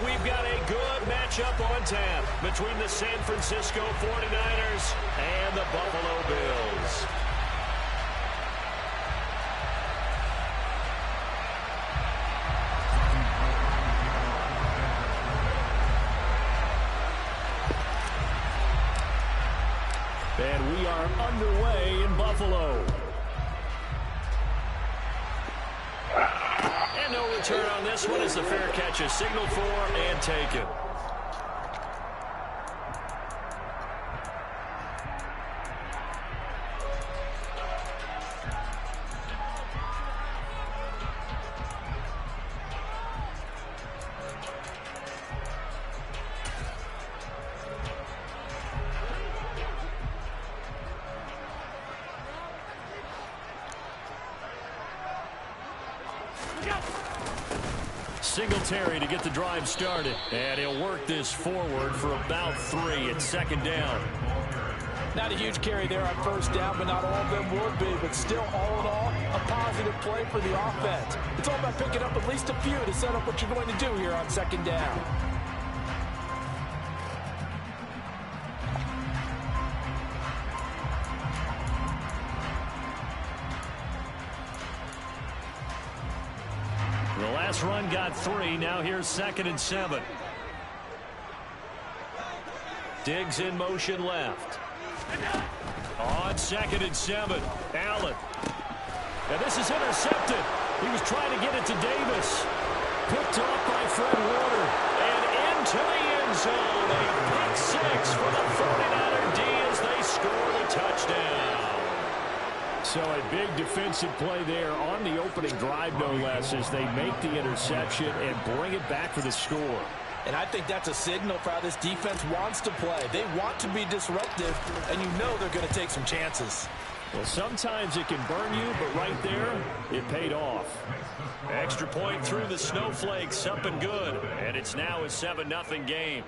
We've got a good matchup on tap between the San Francisco 49ers and the Buffalo Bills. And we are underway in Buffalo. And no return on this one as the fair catch is signaled for and taken. Singletary to get the drive started. And he'll work this forward for about 3 at second down. Not a huge carry there on first down, but not all of them will be. But still, all in all, a positive play for the offense. It's all about picking up at least a few to set up what you're going to do here on second down. The last run got 3. Now here's 2nd and 7. Diggs in motion left. On 2nd and 7. Allen. And this is intercepted. He was trying to get it to Davis. Picked off by Fred Warner. And into the end zone. A pick 6 for the 49er D as they score the touchdown. So a big defensive play there on the opening drive, no less, as they make the interception and bring it back for the score. And I think that's a signal for how this defense wants to play. They want to be disruptive, and you know they're going to take some chances. Well, sometimes it can burn you, but right there, it paid off. Extra point through the snowflakes, up and good. And it's now a 7-0 game.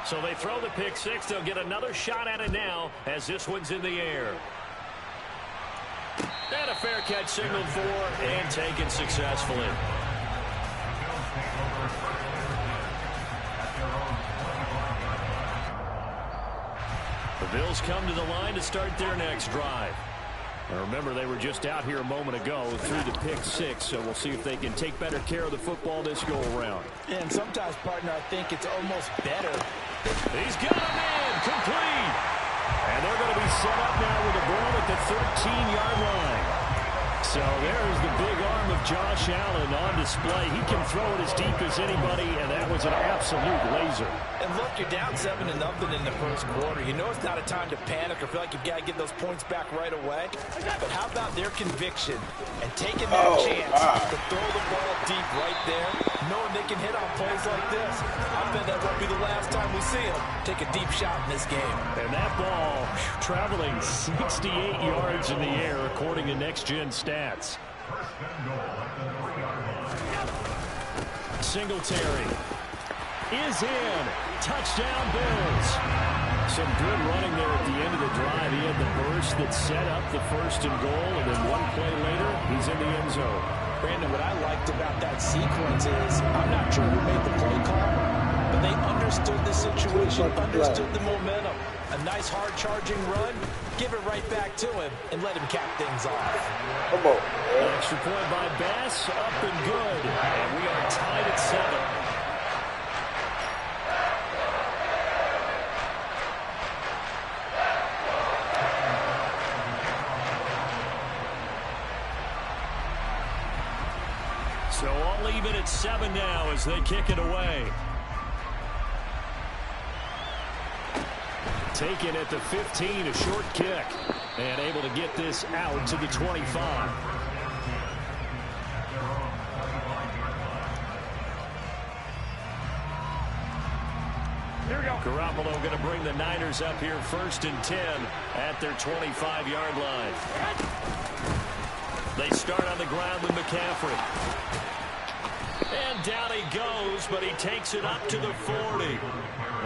So they throw the pick 6. They'll get another shot at it now as this one's in the air. And a fair catch signaled for and taken successfully. The Bills come to the line to start their next drive. And remember, they were just out here a moment ago through the pick 6, so we'll see if they can take better care of the football this go-around. And sometimes, partner, I think it's almost better. He's got him in, complete. And they're going to be set up now with a ball at the 13-yard line. So there's the big arm of Josh Allen on display. He can throw it as deep as anybody, and that was an absolute laser. And look, you're down 7-0 in the first quarter. You know it's not a time to panic or feel like you've got to get those points back right away. But how about their conviction and taking that chance to throw the ball deep right there, knowing they can hit on plays like this? I bet that won't be the last time we see them take a deep shot in this game. And that ball traveling 68 yards in the air, according to next-gen stats. Singletary is in. Touchdown, Bills. Some good running there at the end of the drive. He had the burst that set up the 1st and goal, and then one play later, he's in the end zone. Brandon, what I liked about that sequence is I'm not sure who made the play call, but they understood the situation, understood the momentum. A nice hard-charging run, give it right back to him, and let him cap things off. Come on. Extra point by Bass, up and good. And we are tied at 7. So I'll leave it at 7 now as they kick it away. Taken at the 15, a short kick. And able to get this out to the 25. Here we go. Garoppolo going to bring the Niners up here 1st and 10 at their 25-yard line. They start on the ground with McCaffrey. And down he goes, but he takes it up to the 40.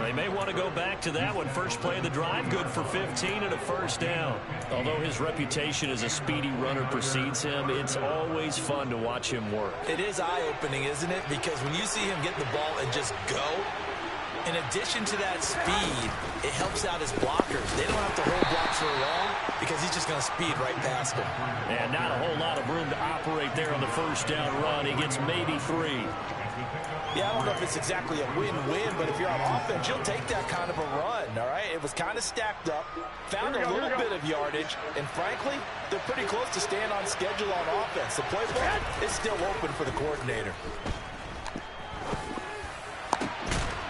They may want to go back to that one. First play of the drive, good for 15 and a first down. Although his reputation as a speedy runner precedes him, it's always fun to watch him work. It is eye-opening, isn't it? Because when you see him get the ball and just go, in addition to that speed, it helps out his blockers. They don't have to hold blocks for long because he's just going to speed right past them. And not a whole lot of room to operate there on the first down run. He gets maybe 3. Yeah, I don't know if it's exactly a win-win, but if you're on offense, you'll take that kind of a run, all right? It was kind of stacked up, found a little bit of yardage, and frankly, they're pretty close to staying on schedule on offense. The playbook is still open for the coordinator.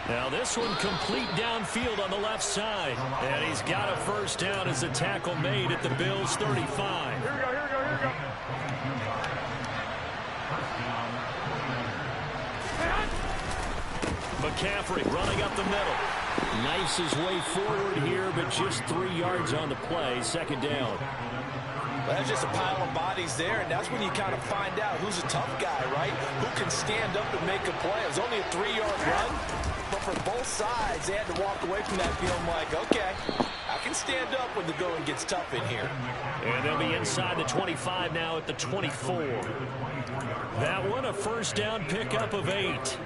Now this one complete downfield on the left side. And he's got a first down as the tackle made at the Bills' 35. Here we go. McCaffrey running up the middle. Knifes his way forward here, but just 3 yards on the play. Second down. Well, that's just a pile of bodies there, and that's when you kind of find out who's a tough guy, right? Who can stand up and make a play. It was only a 3-yard run, but for both sides, they had to walk away from that feeling like, okay, I can stand up when the going gets tough in here. And they'll be inside the 25 now at the 24. That one a first down pickup of 8.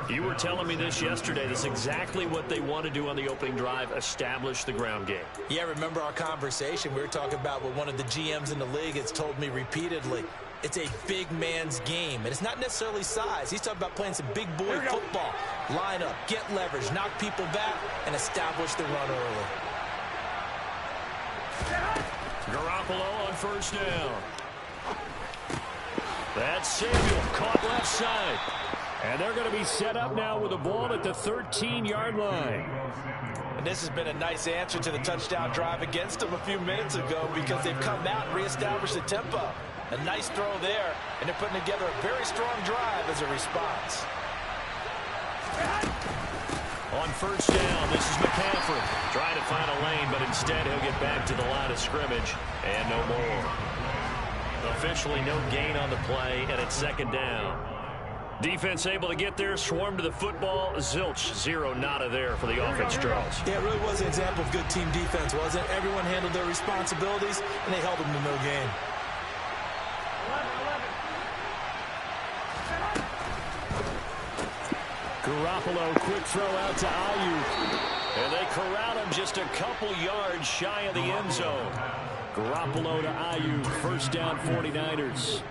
You were telling me this yesterday. This is exactly what they want to do on the opening drive, establish the ground game. Yeah, remember our conversation. We were talking about what one of the GMs in the league has told me repeatedly. It's a big man's game, and it's not necessarily size. He's talking about playing some big boy football. Line up, get leverage, knock people back, and establish the run early. Garoppolo on first down. That's Samuel, caught left side. And they're going to be set up now with the ball at the 13-yard line. And this has been a nice answer to the touchdown drive against them a few minutes ago because they've come out and reestablished the tempo. A nice throw there, and they're putting together a very strong drive as a response. On first down, this is McCaffrey. Trying to find a lane, but instead he'll get back to the line of scrimmage, and no more. Officially no gain on the play, and it's second down. Defense able to get there, swarm to the football. Zilch, 0 nada there for the offense draws. Yeah, it really was an example of good team defense, wasn't it? Everyone handled their responsibilities, and they held them to no gain. Garoppolo, quick throw out to Ayuk. And they corral him just a couple yards shy of the end zone. Garoppolo to Ayuk, first down 49ers.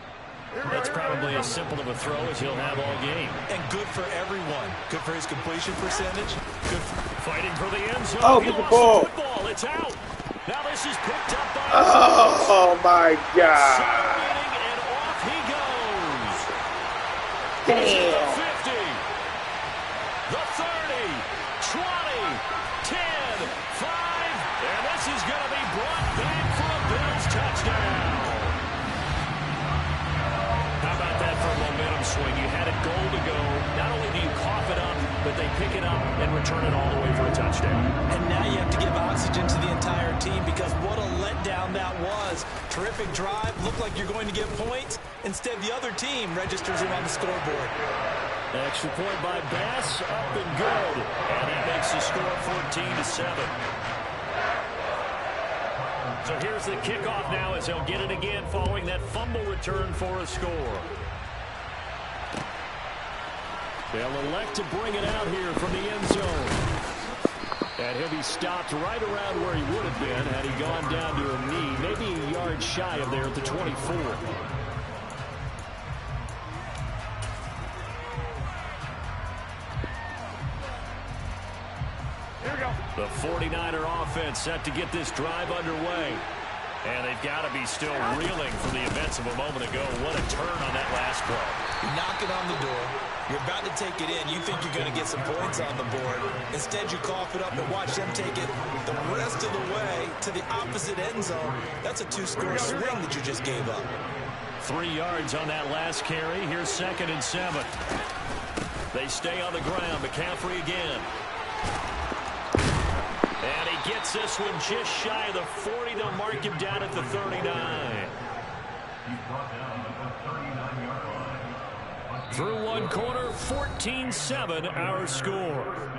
That's probably as simple of a throw as he'll have all game. And good for everyone. Good for his completion percentage. Good for fighting for the end zone. Oh, get the ball. Football. It's out. Now this is picked up by Oh, my God. And off he goes. Damn. The 50. The 30. 20. 10. 5. And this is going to be brought back for a Bills touchdown. How about that for a momentum swing? You had a goal to go. Not only do you cough it up, but they pick it up and return it all the way for a touchdown. And now you have to give oxygen to the entire team because what a letdown that was. Terrific drive. Looked like you're going to get points. Instead, the other team registers it on the scoreboard. Extra point by Bass, up and good. And that makes the score 14-7. So here's the kickoff now as they'll get it again following that fumble return for a score. They'll elect to bring it out here from the end zone. And he'll be stopped right around where he would have been had he gone down to a knee, maybe a yard shy of there at the 24. The 49er offense set to get this drive underway. And they've got to be still reeling from the events of a moment ago. What a turn on that last play. You're knocking on the door. You're about to take it in. You think you're going to get some points on the board. Instead, you cough it up and watch them take it the rest of the way to the opposite end zone. That's a 2-score swing that you just gave up. 3 yards on that last carry. Here's 2nd and 7. They stay on the ground. McCaffrey again. And he gets this one just shy of the 40. They'll mark him down at the 39. Through one quarter, 14-7 our score.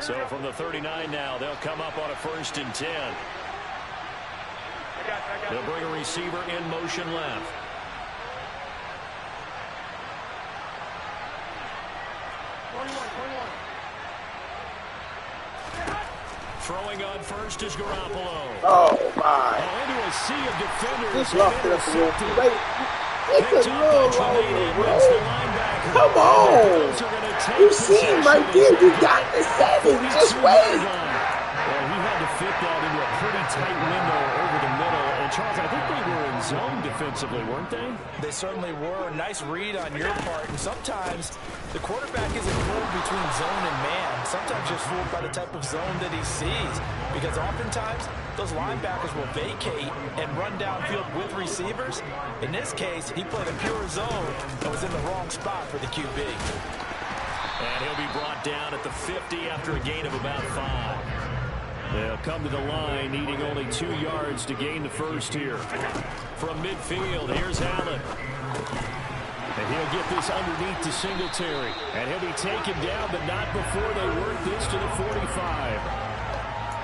So from the 39 now, they'll come up on a 1st and 10. They'll bring a receiver in motion left. Throwing on first is Garoppolo. Oh, my. Into a sea of defenders. Just lost it up the wall. Picked up by Tremaine Edmonds, the linebacker. Come on. You see him right there. You got the 7. Just wait. Well, he had to fit that into a pretty tight window over the middle. And, Charles, I think they were in zone defensively, weren't they? They certainly were. Nice read on your part. And sometimes the quarterback isn't fooled between zone and man. Sometimes just fooled by the type of zone that he sees. Because oftentimes, those linebackers will vacate and run downfield with receivers. In this case, he played a pure zone and was in the wrong spot for the QB. And he'll be brought down at the 50 after a gain of about 5. They'll come to the line, needing only 2 yards to gain the first here. From midfield, here's Allen. And he'll get this underneath to Singletary. And he'll be taken down, but not before they work this to the 45.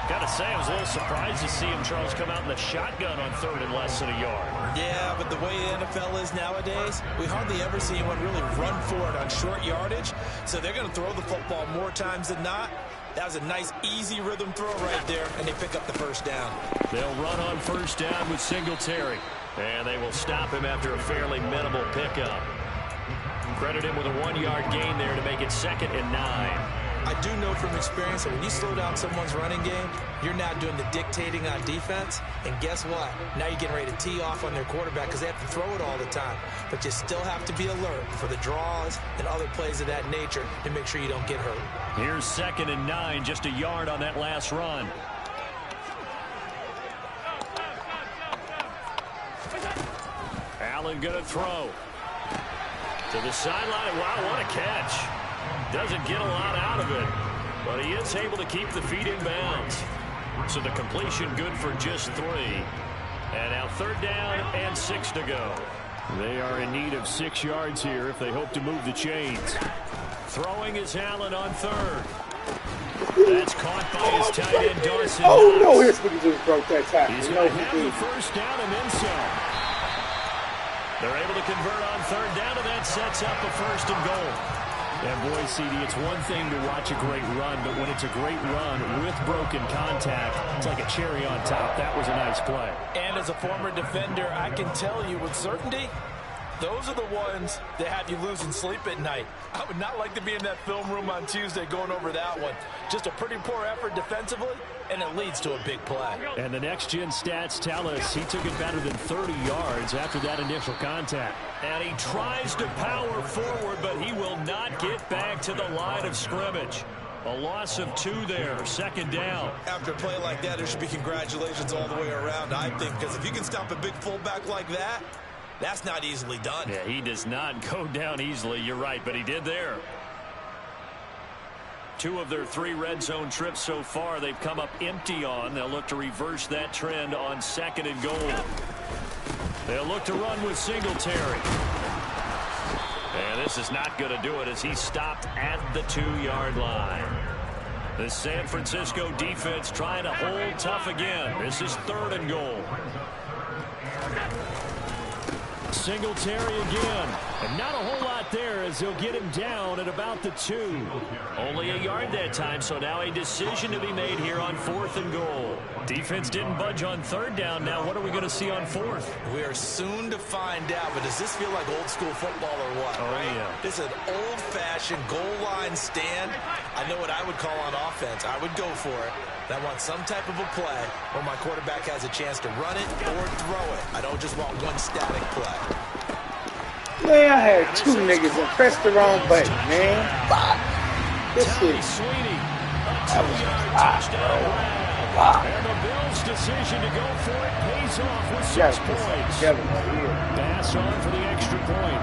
Gotta say, I was a little surprised to see him, Charles, come out in the shotgun on 3rd and less than a yard. Yeah, but the way the NFL is nowadays, we hardly ever see anyone really run for it on short yardage. So they're going to throw the football more times than not. That was a nice, easy rhythm throw right there, and they pick up the 1st down. They'll run on 1st down with Singletary. And they will stop him after a fairly minimal pickup. Credit him with a 1-yard gain there to make it 2nd and 9. I do know from experience that when you slow down someone's running game, you're now doing the dictating on defense. And guess what? Now you're getting ready to tee off on their quarterback because they have to throw it all the time. But you still have to be alert for the draws and other plays of that nature to make sure you don't get hurt. Here's 2nd and 9, just a yard on that last run. Allen going to throw. To the sideline. Wow, what a catch. Doesn't get a lot out of it, but he is able to keep the feet in bounds. So the completion good for just 3. And now 3rd down and 6 to go. They are in need of 6 yards here if they hope to move the chains. Throwing is Allen on 3rd. That's caught by his tight end, Dawson. Oh, no, here's what he just broke that tackle. He's going to have the 1st down and then some. They're able to convert on 3rd down, and that sets up a 1st and goal. And boy, CD, it's one thing to watch a great run, but when it's a great run with broken contact, it's like a cherry on top. That was a nice play. And as a former defender, I can tell you with certainty, those are the ones that have you losing sleep at night. I would not like to be in that film room on Tuesday going over that one. Just a pretty poor effort defensively, and it leads to a big play. And the next-gen stats tell us he took it better than 30 yards after that initial contact. And he tries to power forward, but he will not get back to the line of scrimmage. A loss of 2 there, 2nd down. After a play like that, there should be congratulations all the way around, I think, because if you can stop a big fullback like that, that's not easily done. Yeah, he does not go down easily. You're right, but he did there. 2 of their 3 red zone trips so far, they've come up empty on. They'll look to reverse that trend on 2nd and goal. They'll look to run with Singletary. And this is not going to do it as he stopped at the 2-yard line. The San Francisco defense trying to hold tough again. This is 3rd and goal. Singletary again. And not a whole lot there as he'll get him down at about the 2. Only a yard that time, so now a decision to be made here on 4th and goal. Defense didn't budge on 3rd down. Now what are we going to see on 4th? We are soon to find out, but does this feel like old school football or what? Oh, right? yeah. This is an old-fashioned goal line stand. I know what I would call on offense. I would go for it. I want some type of a play where my quarterback has a chance to run it or throw it. I don't just want one static play. Man, I had 2 niggas and pressed the wrong button, man. Fuck. This is... That was touchdown. And the Bills' decision to go for it pays off with 6 points. Pass on for the extra point.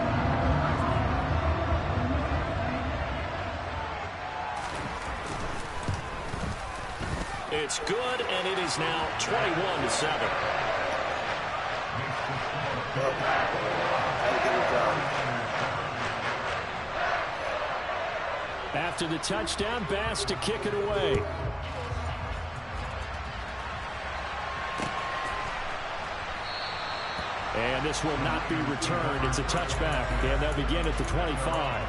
It's good, and it is now 21-7. After the touchdown, Bass to kick it away. And this will not be returned. It's a touchback, and they'll begin at the 25.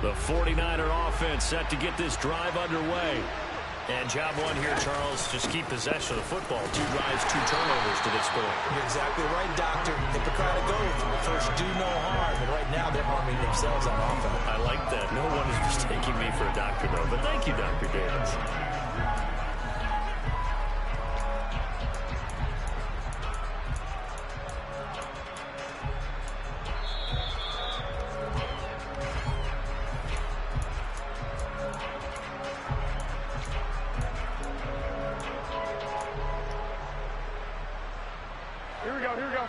The 49er offense set to get this drive underway. And job one here, Charles, just keep possession of the football. 2 drives, 2 turnovers to this point. You're exactly right, Doctor. Hippocratic oath. First, do no harm. And right now, they're harming themselves on offense. I like that. No one is mistaking me for a doctor, though. But thank you, Dr. Davis. Here we go.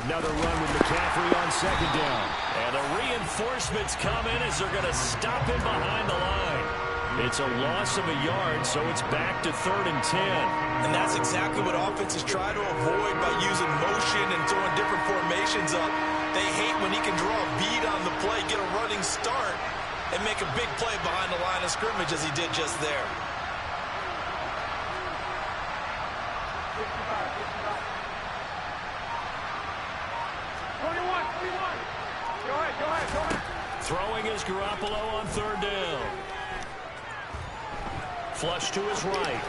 Another run with McCaffrey on second down. And the reinforcements come in as they're going to stop him behind the line. It's a loss of a yard, so it's back to 3rd and 10. And that's exactly what offenses try to avoid by using motion and throwing different formations up. They hate when he can draw a bead on the play, get a running start, and make a big play behind the line of scrimmage as he did just there. Go ahead. Throwing is Garoppolo on 3rd down. Flush to his right.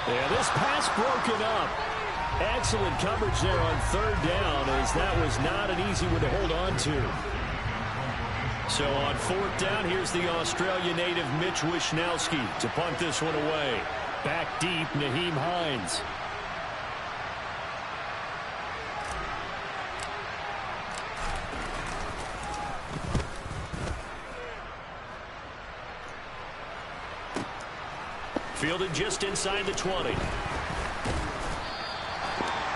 And this pass broken up. Excellent coverage there on 3rd down, as that was not an easy one to hold on to. So on 4th down, here's the Australia native Mitch Wishnowsky to punt this one away. Back deep, Nyheim Hines. Fielded just inside the 20.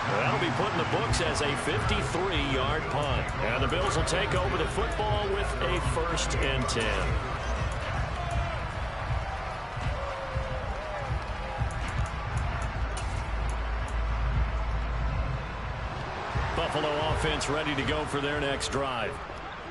That'll be put in the books as a 53-yard punt. And the Bills will take over the football with a 1st and 10. Buffalo offense ready to go for their next drive.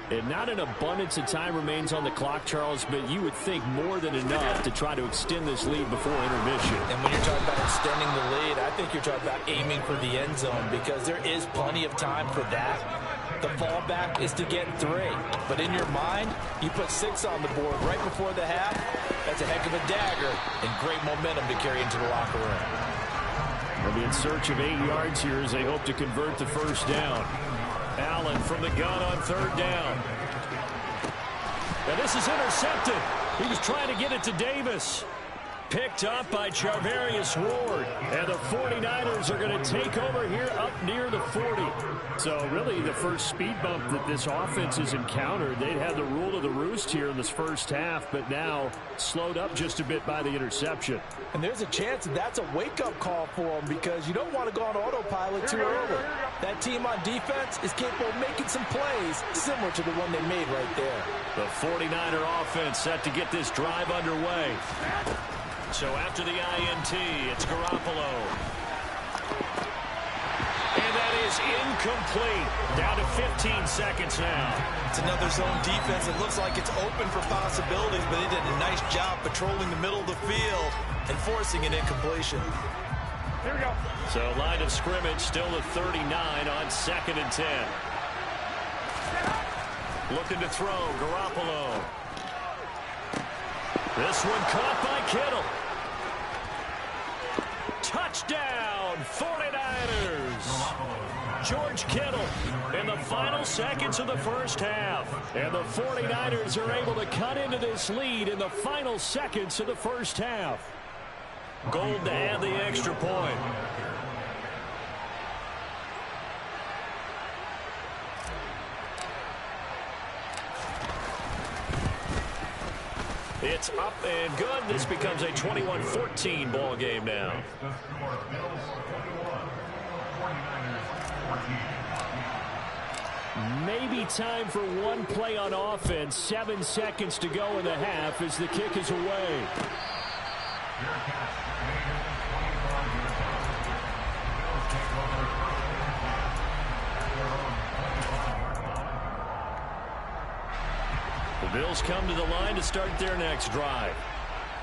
And not an abundance of time remains on the clock, Charles, but you would think more than enough to try to extend this lead before intermission. And when you're talking about extending the lead, I think you're talking about aiming for the end zone, because there is plenty of time for that. The fallback is to get 3. But in your mind, you put 6 on the board right before the half. That's a heck of a dagger and great momentum to carry into the locker room. They'll be in search of 8 yards here as they hope to convert the 1st down. Allen from the gun on 3rd down. Now this is intercepted. He was trying to get it to Davis. Picked up by Charvarius Ward. And the 49ers are going to take over here up near the 40. So really the first speed bump that this offense has encountered. They'd had the rule of the roost here in this first half, but now slowed up just a bit by the interception. And there's a chance that that's a wake-up call for them, because you don't want to go on autopilot too early. That team on defense is capable of making some plays similar to the one they made right there. The 49er offense set to get this drive underway. So after the INT, it's Garoppolo. And that is incomplete. Down to 15 seconds now. It's another zone defense. It looks like it's open for possibilities, but they did a nice job patrolling the middle of the field and forcing an incompletion. Here we go. So line of scrimmage still at 39 on 2nd and 10. Looking to throw, Garoppolo. This one caught by Kittle. Touchdown, 49ers. George Kittle in the final seconds of the first half. And the 49ers are able to cut into this lead in the final seconds of the first half. Gold to add the extra point. It's up and good. This becomes a 21-14 ball game now. Maybe time for one play on offense. 7 seconds to go in the half as the kick is away. The Bills come to the line to start their next drive.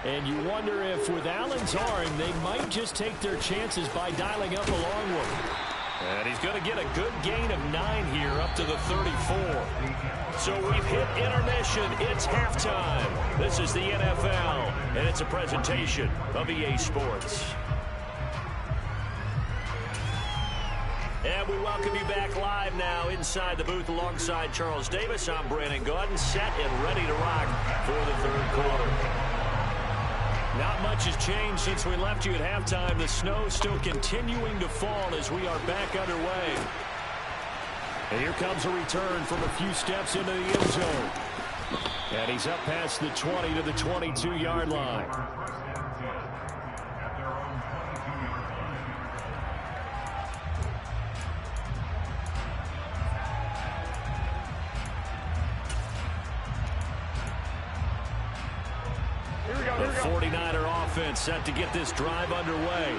And you wonder if with Allen's arm, they might just take their chances by dialing up a long one. And he's going to get a good gain of 9 here up to the 34. So we've hit intermission. It's halftime. This is the NFL, and it's a presentation of EA Sports. And we welcome you back live now inside the booth alongside Charles Davis. I'm Brandon Gaudin, set and ready to rock for the third quarter. Not much has changed since we left you at halftime. The snow still continuing to fall as we are back underway. And here comes a return from a few steps into the end zone. And he's up past the 20 to the 22-yard line. The 49er offense set to get this drive underway.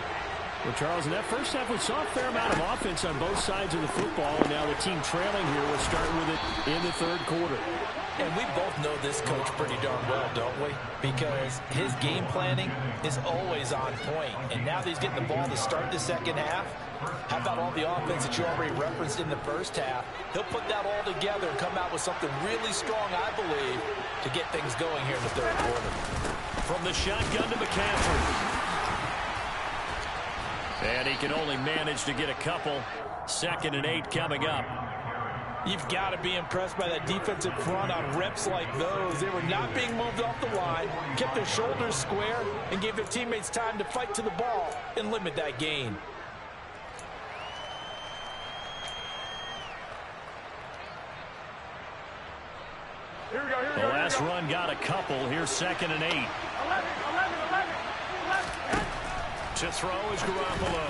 Well, Charles, in that first half, we saw a fair amount of offense on both sides of the football, and now the team trailing here will start with it in the third quarter. And we both know this coach pretty darn well, don't we? Because his game planning is always on point. And now that he's getting the ball to start the second half, how about all the offense that you already referenced in the first half? He'll put that all together and come out with something really strong, I believe, to get things going here in the third quarter. From the shotgun to McCaffrey. And he can only manage to get a couple. 2nd and 8 coming up. You've got to be impressed by that defensive front on reps like those. They were not being moved off the line, kept their shoulders square, and gave their teammates time to fight to the ball and limit that gain. The last run got a couple. Here's 2nd and 8. 11. To throw is Garoppolo.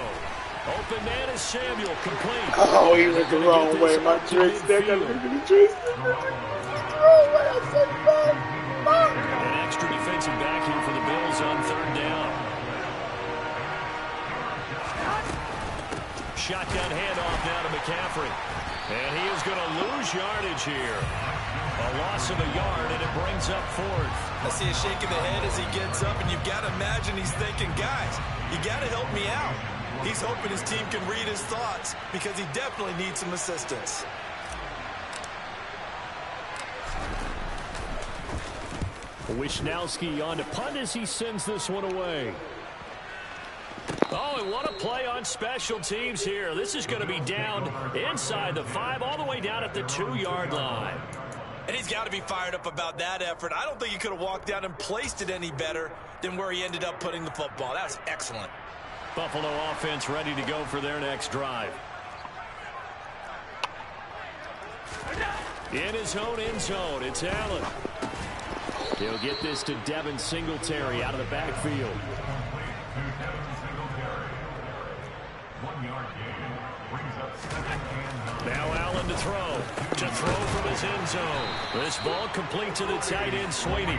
Open man is Samuel, complete. Oh, he went the wrong way. My joystick. I looked at the joystick. The wrong way. I said, fuck. An extra defensive back here for the Bills on 3rd down. Shotgun handoff now to McCaffrey. And he is going to lose yardage here. A loss of a yard, and it brings up 4th. I see a shake of the head as he gets up, and you've got to imagine he's thinking, guys, you got to help me out. He's hoping his team can read his thoughts because he definitely needs some assistance. Wishnowski on to punt as he sends this one away. Oh, and what a play on special teams here. This is going to be down inside the 5, all the way down at the 2-yard line. And he's got to be fired up about that effort. I don't think he could have walked down and placed it any better than where he ended up putting the football. That was excellent. Buffalo offense ready to go for their next drive. In his own end zone, it's Allen. He'll get this to Devin Singletary out of the backfield. Now Allen to throw. To throw from his end zone. This ball complete to the tight end, Sweeney.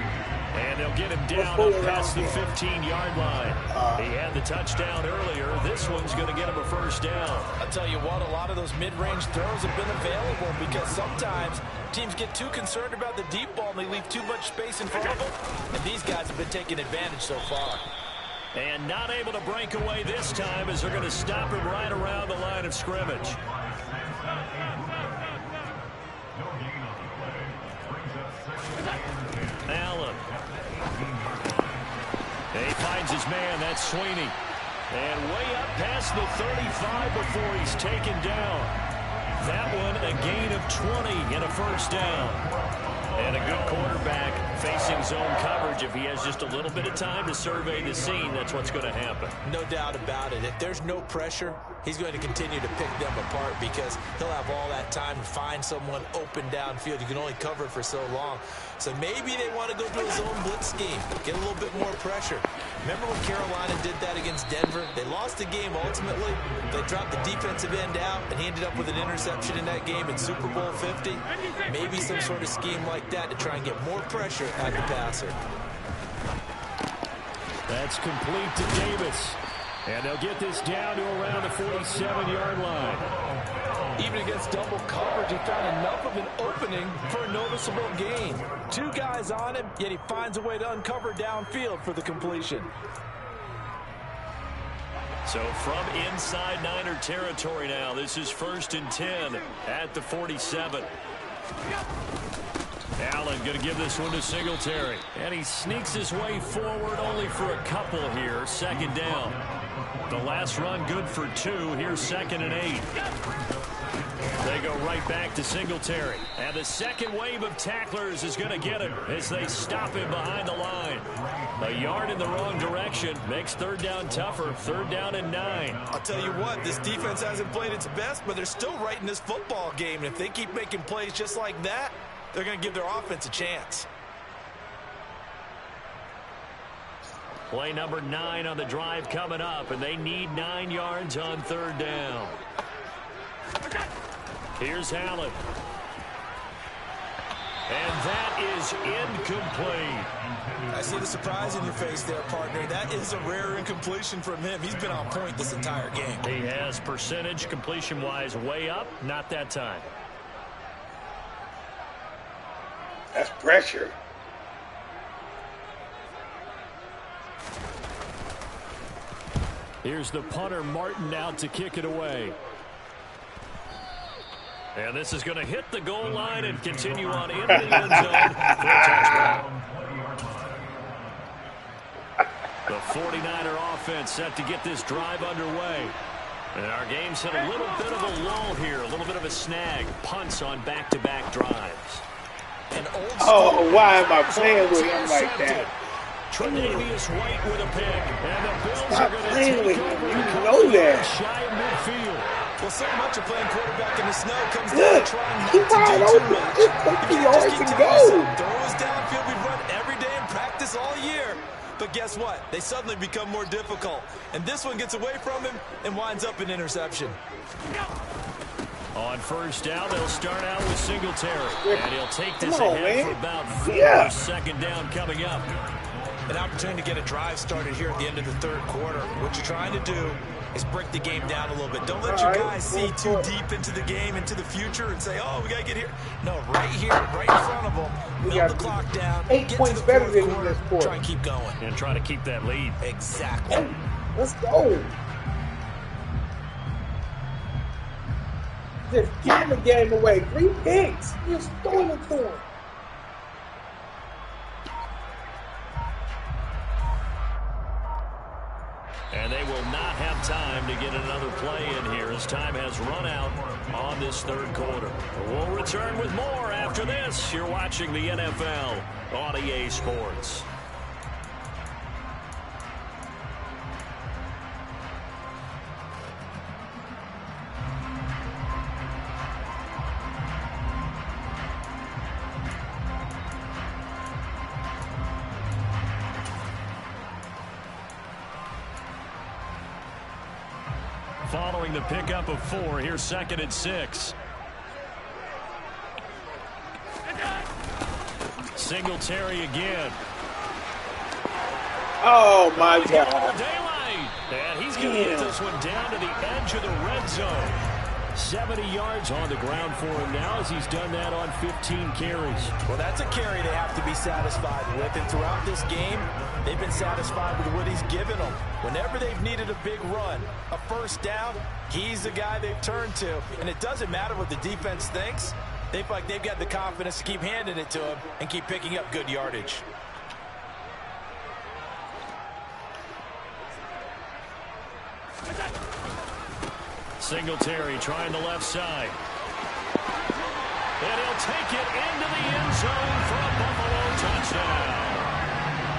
And they'll get him down up past the 15-yard line. He had the touchdown earlier. This one's going to get him a 1st down. I'll tell you what, a lot of those mid-range throws have been available because sometimes teams get too concerned about the deep ball and they leave too much space in front of them. And these guys have been taking advantage so far. And not able to break away this time as they're going to stop him right around the line of scrimmage. Allen. He finds his man. That's Sweeney. And way up past the 35 before he's taken down. That one a gain of 20 and a 1st down. And a good quarterback Facing zone coverage, if he has just a little bit of time to survey the scene, that's what's going to happen. No doubt about it. If there's no pressure, he's going to continue to pick them apart because he'll have all that time to find someone open downfield. You can only cover it for so long. So maybe they want to go to a zone blitz scheme, get a little bit more pressure. Remember when Carolina did that against Denver? They lost the game ultimately. They dropped the defensive end out, and he ended up with an interception in that game in Super Bowl 50. Maybe some sort of scheme like that to try and get more pressure at the passer. That's complete to Davis. And they'll get this down to around the 47-yard line. Even against double coverage, he found enough of an opening for a noticeable gain. Two guys on him, yet he finds a way to uncover downfield for the completion. So from inside Niner territory now, this is 1st and 10 at the 47. Allen going to give this one to Singletary. And he sneaks his way forward only for a couple here. 2nd down. The last run good for 2. Here's 2nd and 8. They go right back to Singletary. And the second wave of tacklers is going to get him as they stop him behind the line. A yard in the wrong direction makes 3rd down tougher. 3rd down and 9. I'll tell you what, this defense hasn't played its best, but they're still right in this football game. And if they keep making plays just like that, they're going to give their offense a chance. Play number 9 on the drive coming up, and they need 9 yards on 3rd down. Here's Allen. And that is incomplete. I see the surprise in your face there, partner. That is a rare incompletion from him. He's been on point this entire game. He has percentage completion-wise way up. Not that time. That's pressure. Here's the punter, Martin, out to kick it away. And this is going to hit the goal line and continue on into the end zone for a touchdown. The 49er offense set to get this drive underway. And our game's hit a little bit of a lull here, a little bit of a snag. Punts on back-to-back drives. Oh, why am I playing with him like that? Tre'Davious White with a pick. And the Bills Stop are going to playing take with over him. You the know that. shy of midfield. Well, so much of playing quarterback in the snow comes down Look, to trying he not to wide do too open. much. Just If 50 you yards just keep and telling go. yourself, throws downfield we run every day in practice all year. But guess what? They suddenly become more difficult. And this one gets away from him and winds up an interception. On 1st down, they'll start out with Singletary. And he'll take this Come on, ahead man. for about 4. Yeah. 2nd down coming up. An opportunity to get a drive started here at the end of the 3rd quarter. What you're trying to do is break the game down a little bit. Don't let your guys see too deep into the game, into the future, and say, oh, we got to get here. No, right here, right in front of them. Build the clock down. 8 Get points to the better 4th than quarter. this quarter. Try and keep going. And try to keep that lead. Exactly. Let's go. Just give the game away. 3 picks. Just throwing it to him. And they will not have time to get another play in here as time has run out on this 3rd quarter. We'll return with more after this. You're watching the NFL on EA Sports. Following the pickup of 4, here's 2nd and 6. Singletary again. Oh, my He's got a little God. daylight. And he's going to get this one down to the edge of the red zone. 70 yards on the ground for him now as he's done that on 15 carries. Well, that's a carry they have to be satisfied with. And throughout this game, they've been satisfied with what he's given them. Whenever they've needed a big run, a 1st down, he's the guy they've turned to. And it doesn't matter what the defense thinks. They feel like they've got the confidence to keep handing it to him and keep picking up good yardage. Singletary trying the left side. And he'll take it into the end zone for a Buffalo touchdown.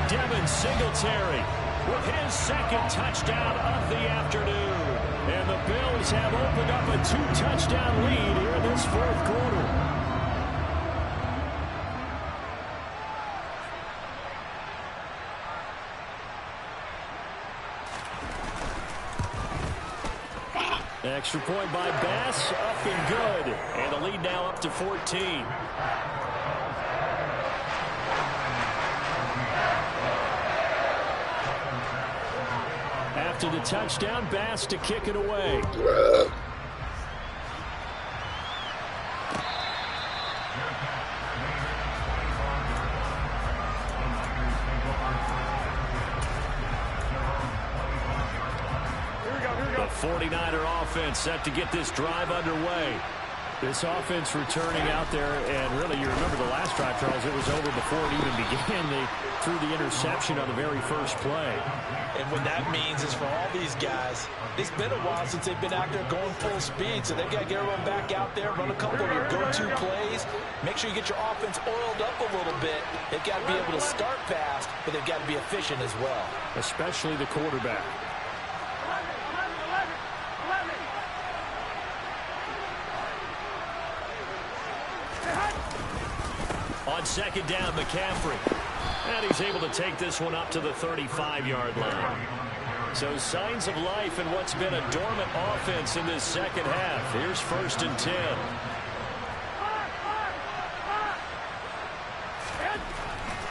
Devin Singletary with his second touchdown of the afternoon. And the Bills have opened up a 2-touchdown lead here in this fourth quarter. Extra point by Bass, up and good. And the lead now up to 14. After the touchdown, Bass to kick it away. The 49er offense set to get this drive underway. This offense returning out there, and really, you remember the last drive, Charles, it was over before it even began. They threw the interception on the very first play. And what that means is for all these guys, it's been a while since they've been out there going full speed, so they've got to get everyone back out there, run a couple of your go-to plays, make sure you get your offense oiled up a little bit. They've got to be able to start fast, but they've got to be efficient as well. Especially the quarterback. On second down, McCaffrey. And he's able to take this one up to the 35-yard line. So signs of life in what's been a dormant offense in this second half. Here's 1st and 10.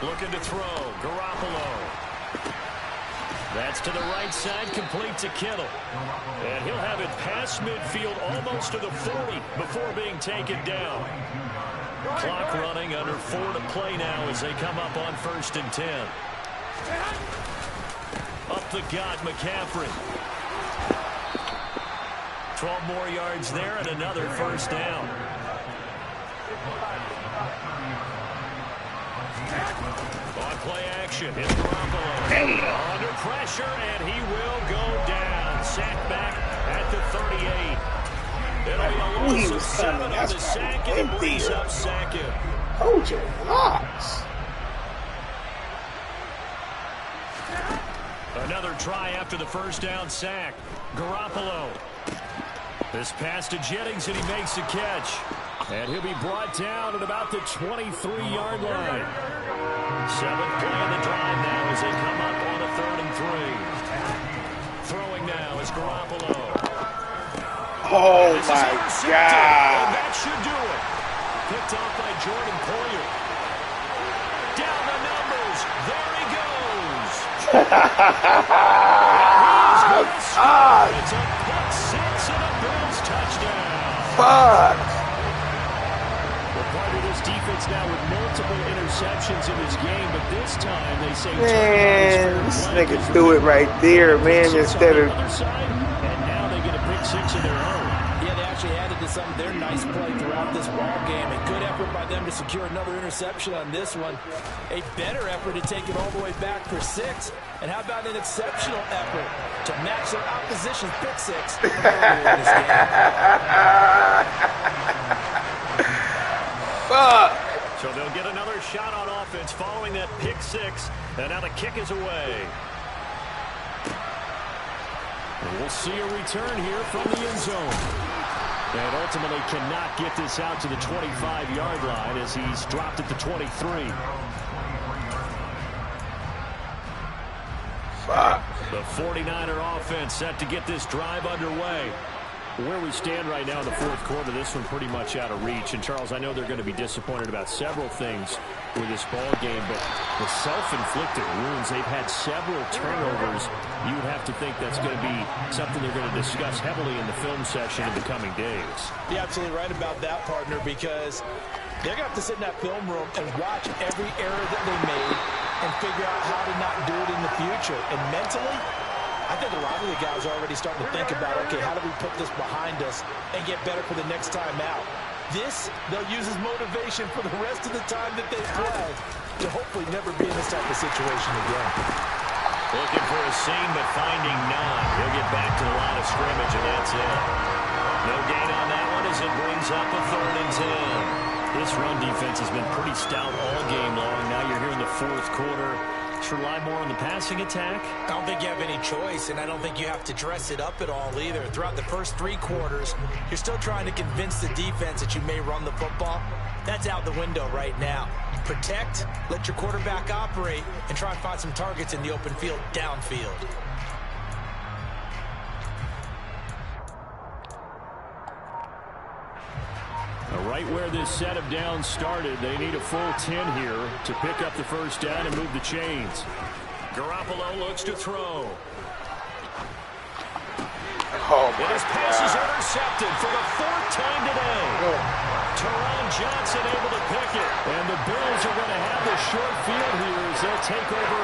Looking to throw. Garoppolo. That's to the right side, complete to Kittle. And he'll have it past midfield almost to the 40 before being taken down. Clock running, under 4 to play now as they come up on 1st and 10. Up the gut, McCaffrey. 12 more yards there and another 1st down. On play action, it's Garoppolo. Under pressure, and he will go down. Sacked back at the 38. It'll be a loss of 7 on the sack, and it brings up second. Hold your locks. Another try after the 1st down sack. Garoppolo. This pass to Jennings, and he makes the catch. And he'll be brought down at about the 23-yard line. 7th play of the drive now as they come up on a 3rd and 3. Throwing now is Garoppolo. Oh, my God. And that should do it. Picked off by Jordan Poyer. Down the numbers. There he goes. He's going to score. It's a pick 6 and a Bills touchdown. Fuck. We're part of this defense now with multiple interceptions in this game, but this time they say... Man, this nigga threw it right there, man, instead of... And now they get a pick 6 of their own. Yeah, they actually added to some of their nice play throughout this ball game. A good effort by them to secure another interception on this one. A better effort to take it all the way back for 6. And how about an exceptional effort to match their opposition's pick 6 earlier in this game? Fuck. So they'll get another shot on offense following that pick 6. And now the kick is away. And we'll see a return here from the end zone. And ultimately cannot get this out to the 25-yard line as he's dropped at the 23. Fuck. The 49er offense set to get this drive underway. Where we stand right now in the fourth quarter, this one pretty much out of reach. And, Charles, I know they're going to be disappointed about several things with this ball game, but the self-inflicted wounds, they've had several turnovers. You would have to think that's going to be something they're going to discuss heavily in the film session in the coming days. You're absolutely right about that, partner, because they're going to have to sit in that film room and watch every error that they made and figure out how to not do it in the future. And mentally, I think a lot of the guys are already starting to think about, okay, how do we put this behind us and get better for the next time out? This, they'll use as motivation for the rest of the time that they play to hopefully never be in this type of situation again. Looking for a seam, but finding none. He'll get back to the line of scrimmage, and that's it. No gain on that one as it brings up a 3rd and 10. This run defense has been pretty stout all game long. Now you're here in the fourth quarter. Should rely more on the passing attack? I don't think you have any choice, and I don't think you have to dress it up at all either. Throughout the first 3 quarters, you're still trying to convince the defense that you may run the football. That's out the window right now. Protect, let your quarterback operate, and try and find some targets in the open field downfield. Right where this set of downs started, they need a full 10 here to pick up the first down and move the chains. Garoppolo looks to throw. Oh, and his pass is intercepted for the 4th time today. Teron Johnson able to pick it. And the Bills are going to have the short field here as they'll take over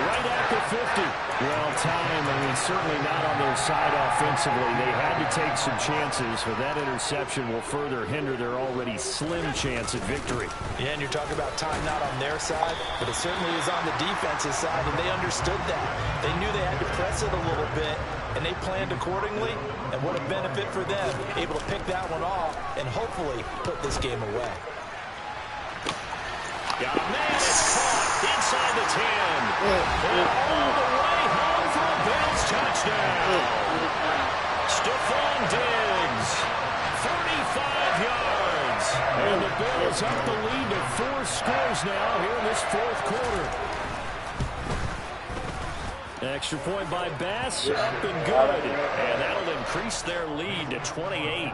right at the 50. Well, time, certainly not on their side offensively. They had to take some chances, but that interception will further hinder their already slim chance at victory. Yeah, and you're talking about time not on their side, but it certainly is on the defense's side, and they understood that. They knew they had to press it a little bit, and they planned accordingly, and what a benefit for them, able to pick that one off and hopefully put this game away. Got a man, it's caught inside the 10. And all the way home for a Bills touchdown. Stephon Diggs, 35 yards. And the Bills up the lead to 4 scores now here in this 4th quarter. Extra point by Bass, up and good. And that'll increase their lead to 28.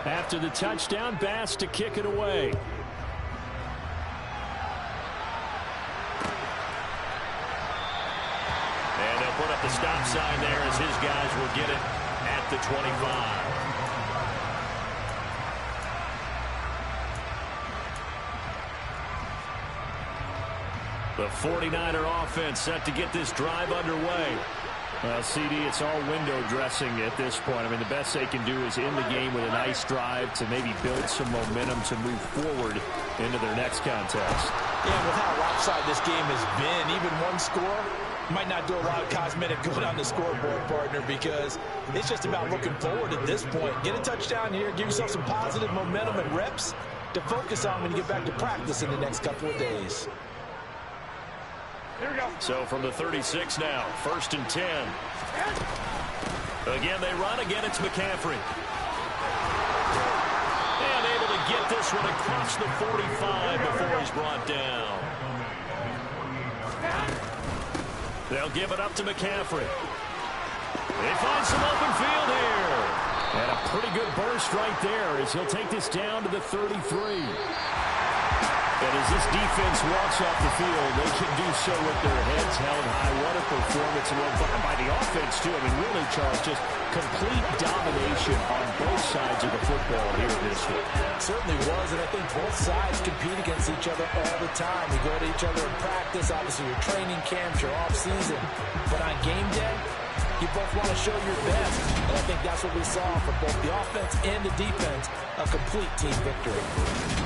After the touchdown, Bass to kick it away. And they'll put up the stop sign there as his guys will get it at the 25. The 49er offense set to get this drive underway. Well, CD, it's all window dressing at this point. The best they can do is end the game with a nice drive to maybe build some momentum to move forward into their next contest. Yeah, with how lopsided this game has been, even one score might not do a lot of cosmetic good on the scoreboard, partner, because it's just about looking forward at this point. Get a touchdown here, give yourself some positive momentum and reps to focus on when you get back to practice in the next couple of days. Here we go. So from the 36 now, 1st and 10. Again, they run. Again, it's McCaffrey. And able to get this one across the 45 before he's brought down. They'll give it up to McCaffrey. They find some open field here. And a pretty good burst right there as he'll take this down to the 33. And as this defense walks off the field, they can do so with their heads held high. What a performance by the offense, too. Really, Charles, just complete domination on both sides of the football here this week. It certainly was, and I think both sides compete against each other all the time. You go to each other in practice, obviously your training camps, your off-season. But on game day, you both want to show your best. And I think that's what we saw from both the offense and the defense, a complete team victory.